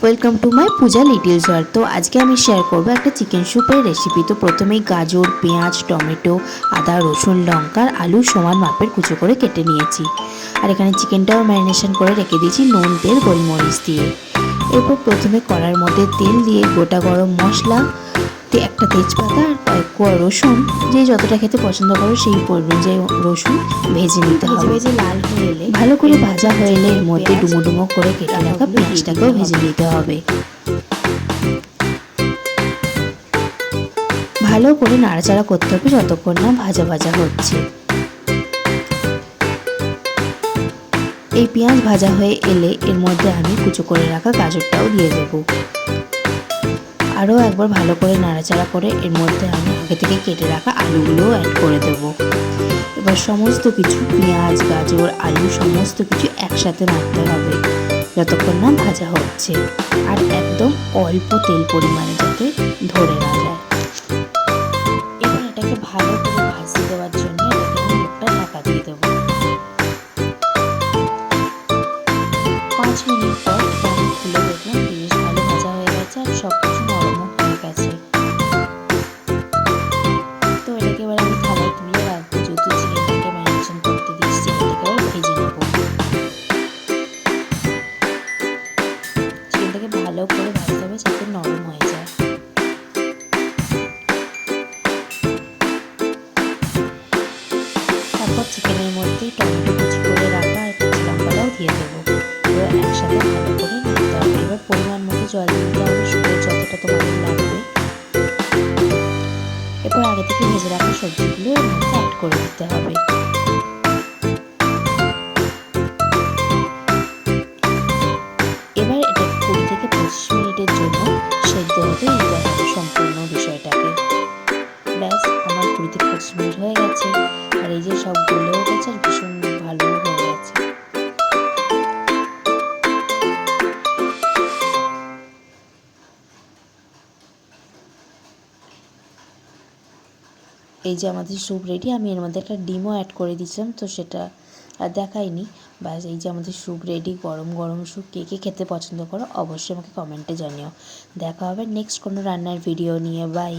Welcome to my Puja little ঝড়। তো আজকে আমি শেয়ার করবো একটা চিকেন স্যুপের রেসিপি। তো প্রথমেই গাজর, পেঁয়াজ, টমেটো, আদা, রসুন, লঙ্কা, আলু সমান মাপের কুচো করে কেটে নিয়েছি। আর এখানে চিকেনটাও ম্যারিনেশন করে রেখে দিয়েছি নুন, তেল, গোলমরিচ দিয়ে। এরপর প্রথমে কড়ার মধ্যে তেল দিয়ে গোটা গরম মশলা, একটা তেজপাতা আর কয়েক কোয়া রসুন, যে যতটা খেতে পছন্দ করো সেই অনুযায়ী রসুন ভেজে নিতে হবে। ভেজে লাল হয়ে এলে, ভালো করে ভাজা হয়ে এলে এর মধ্যে ডুমো ডুমো করে কেটে রাখা পেঁয়াজটাকেও ভেজে নিতে হবে। ভালো করে নাড়াচাড়া করতে হবে যতক্ষণ না ভাজা ভাজা হচ্ছে। এই পেঁয়াজ ভাজা হয়ে এলে এর মধ্যে আমি কুচো করে রাখা গাজরটাও দিয়ে দেবো। আরও একবার ভালো করে নাড়াচাড়া করে এর মধ্যে আমি আগে থেকে কেটে রাখা আলুগুলোও অ্যাড করে দেবো। এবার সমস্ত কিছু পেঁয়াজ, গাজর, আলু সমস্ত কিছু একসাথে নাড়তে হবে যতক্ষণ না ভাজা হচ্ছে, আর একদম অল্প তেল পরিমাণে যাতে ধরে না যায়। এবার এটাকে ভালো করে ভাজতে দেওয়ার জন্য এটাকে আমি মুখটা ঢাকা দিয়ে দেবো। 5 মিনিট পর আমি খুলে দেখলাম বেশ ভালো ভাজা হয়ে গেছে আর সব কিছু নরমও হয়ে গেছে। তো এটাকে এবার আমি থালায় তুলে রাখবো, যেহেতু চিকেনটাকে ম্যারিনেশন করতে দিয়েছি চিকেনটাকে আবার ভেজে নেবো। চিকেনটাকে ভালো করে ভাজতে হবে যাতে নরম হয়ে যায়। তারপর চিকেনের মধ্যে টমেটো কুচি করে রাখা আর কাঁচা লঙ্কাটাও দিয়ে দেবো। এবার একসাথে ভালো করে নাড়তে হবে। এবার পরিমাণ মতো জল দিতে হবে, শুধু যতটা তোমাদের লাগবে। এরপর আগে থেকে ভেজে রাখা সবজিগুলো এর মধ্যে অ্যাড করে দিতে হবে। এবার এটা 20 থেকে 25 মিনিটের জন্য সেদ্ধ হতে দিতে হবে সম্পূর্ণ বিষয়টাকে। ব্যাস, আমার 20 থেকে 25 মিনিট হয়ে গেছে আর এই যে সব গলেও গেছে আর ভীষণ ভালো হয়ে গেছে। এই যে আমাদের স্যুপ রেডি। আমি এর মধ্যে একটা ডিমও অ্যাড করে দিয়েছিলাম, তো সেটা আর দেখাইনি। ব্যাস, এই যে আমাদের স্যুপ রেডি। গরম গরম স্যুপ কে কে খেতে পছন্দ করো অবশ্যই আমাকে কমেন্টে জানিও। দেখা হবে নেক্সট কোনো রান্নার ভিডিও নিয়ে। বাই।